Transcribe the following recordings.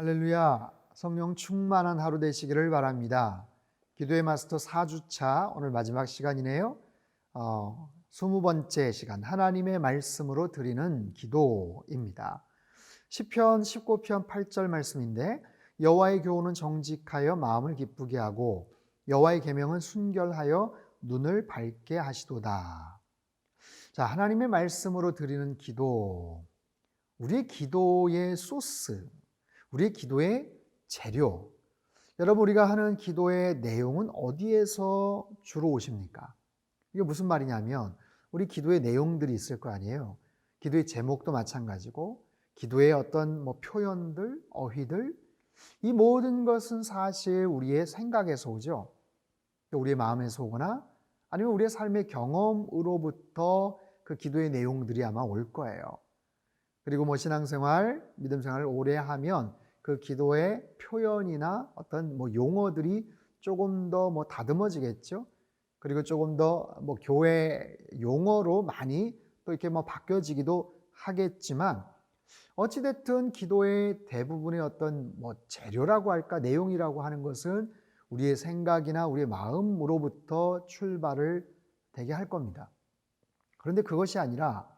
할렐루야, 성령 충만한 하루 되시기를 바랍니다. 기도의 마스터 4주차 오늘 마지막 시간이네요. 20번째 시간, 하나님의 말씀으로 드리는 기도입니다. 시편 19편 8절 말씀인데, 여호와의 교훈은 정직하여 마음을 기쁘게 하고 여호와의 계명은 순결하여 눈을 밝게 하시도다. 자, 하나님의 말씀으로 드리는 기도, 우리의 기도의 소스, 우리의 기도의 재료. 여러분, 우리가 하는 기도의 내용은 어디에서 주로 오십니까? 이게 무슨 말이냐면, 우리 기도의 내용들이 있을 거 아니에요. 기도의 제목도 마찬가지고, 기도의 어떤 표현들, 어휘들, 이 모든 것은 사실 우리의 생각에서 오죠. 우리의 마음에서 오거나 아니면 우리의 삶의 경험으로부터 그 기도의 내용들이 아마 올 거예요. 그리고 신앙생활, 믿음생활을 오래 하면 그 기도의 표현이나 어떤 용어들이 조금 더 다듬어지겠죠. 그리고 조금 더 교회 용어로 많이 또 이렇게 바뀌어지기도 하겠지만, 어찌됐든 기도의 대부분의 어떤 재료라고 할까, 내용이라고 하는 것은 우리의 생각이나 우리의 마음으로부터 출발을 되게 할 겁니다. 그런데 그것이 아니라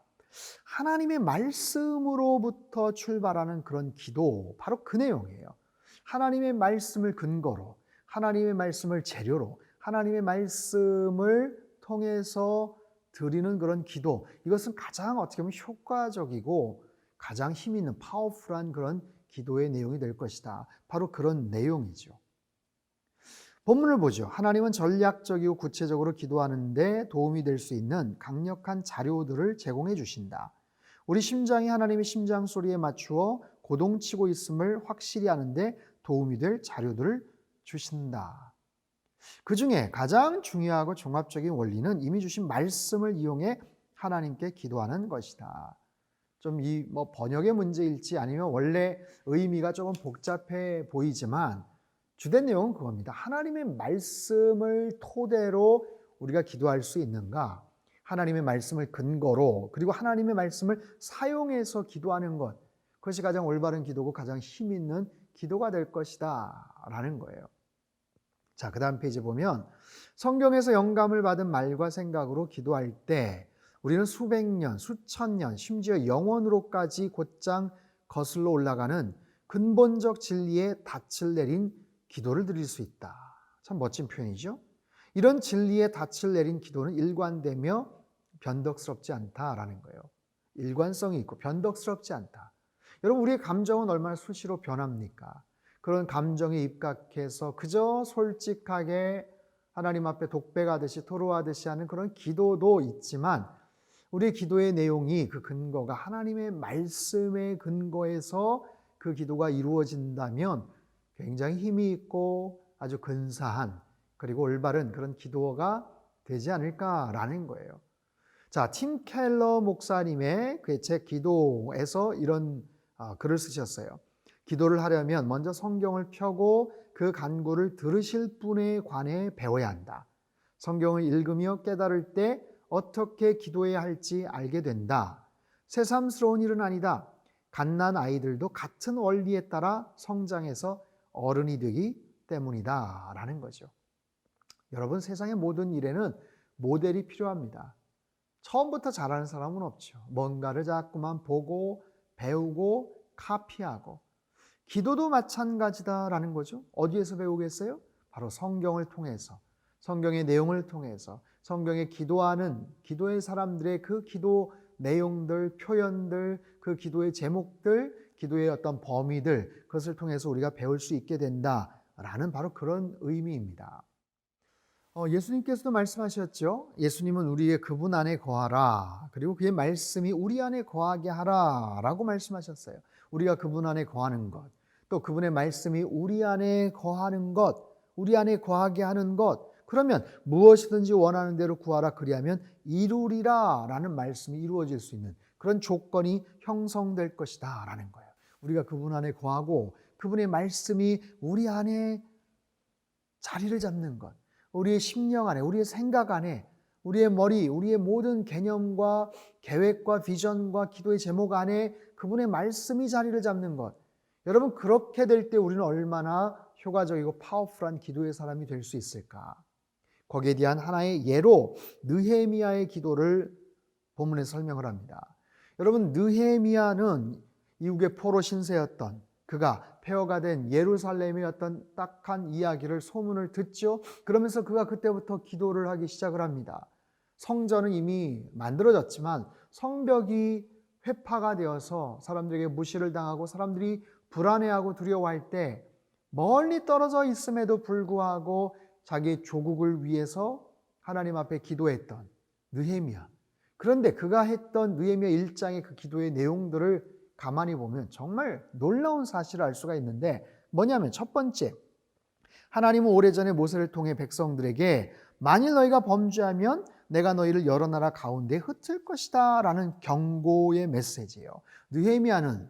하나님의 말씀으로부터 출발하는 그런 기도, 바로 그 내용이에요. 하나님의 말씀을 근거로, 하나님의 말씀을 재료로, 하나님의 말씀을 통해서 드리는 그런 기도, 이것은 가장 어떻게 보면 효과적이고 가장 힘 있는 파워풀한 그런 기도의 내용이 될 것이다. 바로 그런 내용이죠. 본문을 보죠. 하나님은 전략적이고 구체적으로 기도하는데 도움이 될 수 있는 강력한 자료들을 제공해 주신다. 우리 심장이 하나님의 심장 소리에 맞추어 고동치고 있음을 확실히 아는데 도움이 될 자료들을 주신다. 그 중에 가장 중요하고 종합적인 원리는 이미 주신 말씀을 이용해 하나님께 기도하는 것이다. 좀 이 번역의 문제일지 아니면 원래 의미가 조금 복잡해 보이지만 주된 내용은 그겁니다. 하나님의 말씀을 토대로 우리가 기도할 수 있는가? 하나님의 말씀을 근거로, 그리고 하나님의 말씀을 사용해서 기도하는 것, 그것이 가장 올바른 기도고 가장 힘 있는 기도가 될 것이다 라는 거예요. 자, 그 다음 페이지 보면 성경에서 영감을 받은 말과 생각으로 기도할 때 우리는 수백 년, 수천 년, 심지어 영원으로까지 곧장 거슬러 올라가는 근본적 진리의 닻을 내린 기도를 드릴 수 있다. 참 멋진 표현이죠. 이런 진리의 닻을 내린 기도는 일관되며 변덕스럽지 않다라는 거예요. 일관성이 있고 변덕스럽지 않다. 여러분, 우리의 감정은 얼마나 수시로 변합니까? 그런 감정에 입각해서 그저 솔직하게 하나님 앞에 독백하듯이 토로하듯이 하는 그런 기도도 있지만, 우리의 기도의 내용이, 그 근거가 하나님의 말씀의 근거에서 그 기도가 이루어진다면 굉장히 힘이 있고 아주 근사한, 그리고 올바른 그런 기도가 되지 않을까라는 거예요. 자, 팀 켈러 목사님의 그 책 기도에서 이런 글을 쓰셨어요. 기도를 하려면 먼저 성경을 펴고 그 간구를 들으실 분에 관해 배워야 한다. 성경을 읽으며 깨달을 때 어떻게 기도해야 할지 알게 된다. 새삼스러운 일은 아니다. 갓난 아이들도 같은 원리에 따라 성장해서 어른이 되기 때문이다 라는 거죠. 여러분, 세상의 모든 일에는 모델이 필요합니다. 처음부터 잘하는 사람은 없죠. 뭔가를 자꾸만 보고 배우고 카피하고. 기도도 마찬가지다라는 거죠. 어디에서 배우겠어요? 바로 성경을 통해서, 성경의 내용을 통해서, 성경에 기도하는 기도의 사람들의 그 기도 내용들, 표현들, 그 기도의 제목들, 기도의 어떤 범위들, 그것을 통해서 우리가 배울 수 있게 된다라는 바로 그런 의미입니다. 예수님께서도 말씀하셨죠. 예수님은 우리의 그분 안에 거하라. 그리고 그의 말씀이 우리 안에 거하게 하라라고 말씀하셨어요. 우리가 그분 안에 거하는 것, 또 그분의 말씀이 우리 안에 거하는 것, 우리 안에 거하게 하는 것, 그러면 무엇이든지 원하는 대로 구하라 그리하면 이루리라 라는 말씀이 이루어질 수 있는 그런 조건이 형성될 것이다 라는 거예요. 우리가 그분 안에 거하고 그분의 말씀이 우리 안에 자리를 잡는 것, 우리의 심령 안에, 우리의 생각 안에, 우리의 머리, 우리의 모든 개념과 계획과 비전과 기도의 제목 안에 그분의 말씀이 자리를 잡는 것. 여러분, 그렇게 될 때 우리는 얼마나 효과적이고 파워풀한 기도의 사람이 될 수 있을까? 거기에 대한 하나의 예로 느헤미야의 기도를 본문에 설명을 합니다. 여러분, 느헤미야는 이국의 포로 신세였던 그가 폐허가 된 예루살렘의 어떤 딱한 이야기를 소문을 듣죠. 그러면서 그가 그때부터 기도를 하기 시작을 합니다. 성전은 이미 만들어졌지만 성벽이 회파가 되어서 사람들에게 무시를 당하고 사람들이 불안해하고 두려워할 때 멀리 떨어져 있음에도 불구하고 자기의 조국을 위해서 하나님 앞에 기도했던 느헤미야. 그런데 그가 했던 느헤미야 1장의 그 기도의 내용들을 가만히 보면 정말 놀라운 사실을 알 수가 있는데, 뭐냐면 첫 번째, 하나님은 오래전에 모세를 통해 백성들에게 만일 너희가 범죄하면 내가 너희를 여러 나라 가운데 흩을 것이다 라는 경고의 메시지예요. 느헤미야는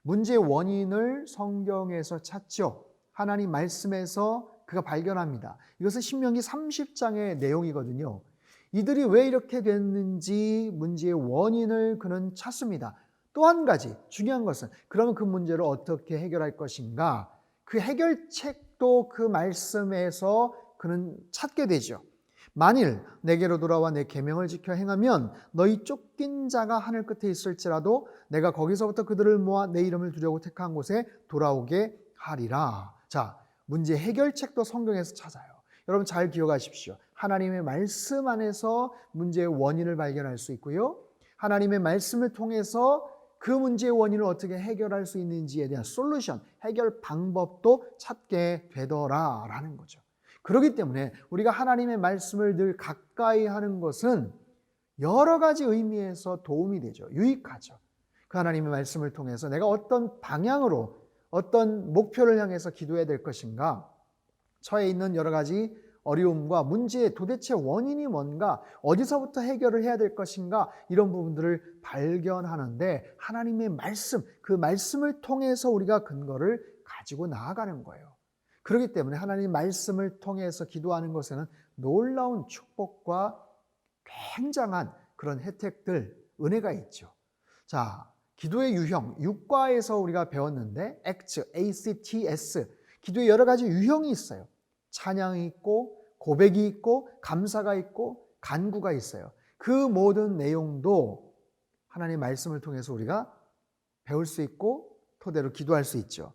문제의 원인을 성경에서 찾죠. 하나님 말씀에서 그가 발견합니다. 이것은 신명기 30장의 내용이거든요. 이들이 왜 이렇게 됐는지 문제의 원인을 그는 찾습니다. 또 한 가지 중요한 것은, 그러면 그 문제를 어떻게 해결할 것인가? 그 해결책도 그 말씀에서 그는 찾게 되죠. 만일 내게로 돌아와 내 계명을 지켜 행하면 너희 쫓긴 자가 하늘 끝에 있을지라도 내가 거기서부터 그들을 모아 내 이름을 두려고 택한 곳에 돌아오게 하리라. 자, 문제 해결책도 성경에서 찾아요. 여러분 잘 기억하십시오. 하나님의 말씀 안에서 문제의 원인을 발견할 수 있고요. 하나님의 말씀을 통해서 그 문제의 원인을 어떻게 해결할 수 있는지에 대한 솔루션, 해결 방법도 찾게 되더라라는 거죠. 그렇기 때문에 우리가 하나님의 말씀을 늘 가까이 하는 것은 여러 가지 의미에서 도움이 되죠. 유익하죠. 그 하나님의 말씀을 통해서 내가 어떤 방향으로, 어떤 목표를 향해서 기도해야 될 것인가, 처해 있는 여러 가지 어려움과 문제의 도대체 원인이 뭔가, 어디서부터 해결을 해야 될 것인가, 이런 부분들을 발견하는데 하나님의 말씀, 그 말씀을 통해서 우리가 근거를 가지고 나아가는 거예요. 그렇기 때문에 하나님 말씀을 통해서 기도하는 것에는 놀라운 축복과 굉장한 그런 혜택들, 은혜가 있죠. 자, 기도의 유형, 육과에서 우리가 배웠는데 ACTS, 기도의 여러 가지 유형이 있어요. 찬양이 있고 고백이 있고 감사가 있고 간구가 있어요. 그 모든 내용도 하나님의 말씀을 통해서 우리가 배울 수 있고 토대로 기도할 수 있죠.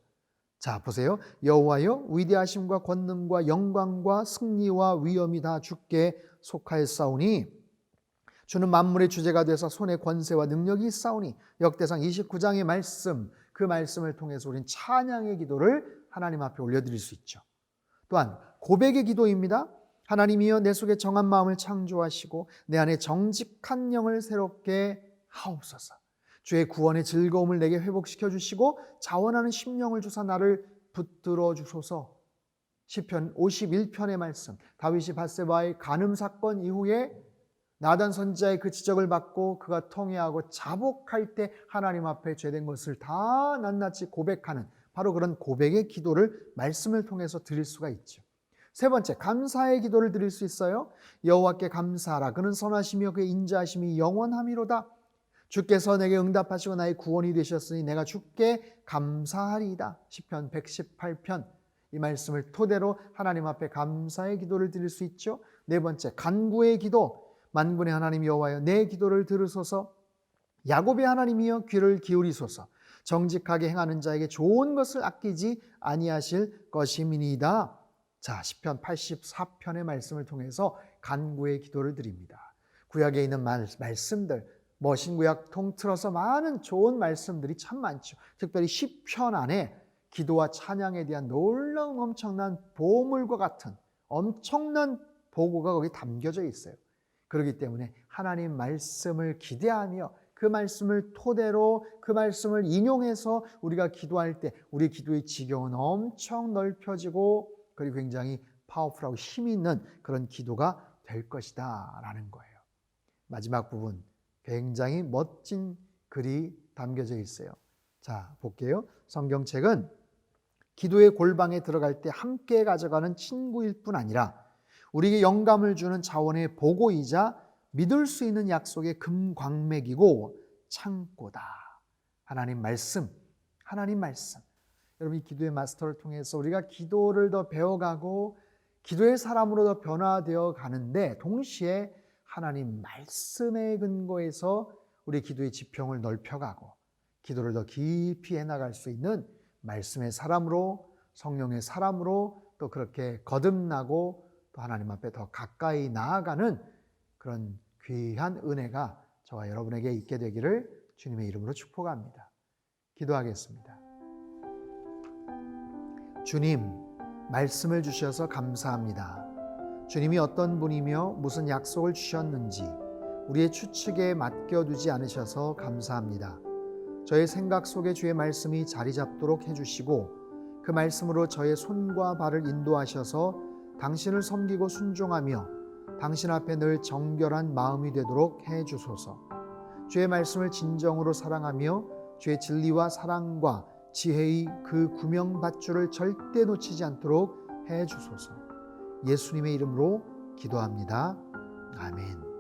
자, 보세요. 여호와여, 위대하심과 권능과 영광과 승리와 위엄이 다 주께 속하였사오니 주는 만물의 주제가 되어서 손에 권세와 능력이 있사오니. 역대상 29장의 말씀, 그 말씀을 통해서 우리는 찬양의 기도를 하나님 앞에 올려드릴 수 있죠. 또한 고백의 기도입니다. 하나님이여, 내 속에 정한 마음을 창조하시고 내 안에 정직한 영을 새롭게 하옵소서. 주의 구원의 즐거움을 내게 회복시켜 주시고 자원하는 심령을 주사 나를 붙들어 주소서. 시편 51편의 말씀, 다윗이 밧세바의 간음 사건 이후에 나단 선지자의 그 지적을 받고 그가 통회하고 자복할 때 하나님 앞에 죄된 것을 다 낱낱이 고백하는, 바로 그런 고백의 기도를 말씀을 통해서 드릴 수가 있죠. 세 번째, 감사의 기도를 드릴 수 있어요. 여호와께 감사하라. 그는 선하시며 그의 인자하심이 영원함이로다. 주께서 내게 응답하시고 나의 구원이 되셨으니 내가 주께 감사하리이다. 시편 118편, 이 말씀을 토대로 하나님 앞에 감사의 기도를 드릴 수 있죠. 네 번째, 간구의 기도. 만군의 하나님 여호와여, 내 기도를 들으소서. 야곱의 하나님이여, 귀를 기울이소서. 정직하게 행하는 자에게 좋은 것을 아끼지 아니하실 것임이니이다. 자, 시편 84편의 말씀을 통해서 간구의 기도를 드립니다. 구약에 있는 말씀들, 신구약 통틀어서 많은 좋은 말씀들이 참 많죠. 특별히 시편 안에 기도와 찬양에 대한 놀라운 엄청난 보물과 같은 엄청난 보고가 거기 담겨져 있어요. 그렇기 때문에 하나님 말씀을 기대하며 그 말씀을 토대로, 그 말씀을 인용해서 우리가 기도할 때 우리 기도의 지경은 엄청 넓혀지고, 그리고 굉장히 파워풀하고 힘이 있는 그런 기도가 될 것이다 라는 거예요. 마지막 부분, 굉장히 멋진 글이 담겨져 있어요. 자, 볼게요. 성경책은 기도의 골방에 들어갈 때 함께 가져가는 친구일 뿐 아니라 우리에게 영감을 주는 자원의 보고이자 믿을 수 있는 약속의 금광맥이고 창고다. 하나님 말씀, 하나님 말씀. 여러분, 이 기도의 마스터를 통해서 우리가 기도를 더 배워가고 기도의 사람으로 더 변화되어 가는데, 동시에 하나님 말씀의 근거에서 우리 기도의 지평을 넓혀가고 기도를 더 깊이 해나갈 수 있는 말씀의 사람으로, 성령의 사람으로 또 그렇게 거듭나고 또 하나님 앞에 더 가까이 나아가는 그런 귀한 은혜가 저와 여러분에게 있게 되기를 주님의 이름으로 축복합니다. 기도하겠습니다. 주님, 말씀을 주셔서 감사합니다. 주님이 어떤 분이며 무슨 약속을 주셨는지 우리의 추측에 맡겨두지 않으셔서 감사합니다. 저의 생각 속에 주의 말씀이 자리 잡도록 해주시고 그 말씀으로 저의 손과 발을 인도하셔서 당신을 섬기고 순종하며 당신 앞에 늘 정결한 마음이 되도록 해주소서. 주의 말씀을 진정으로 사랑하며 주의 진리와 사랑과 지혜의 그 구명밧줄을 절대 놓치지 않도록 해주소서. 예수님의 이름으로 기도합니다. 아멘.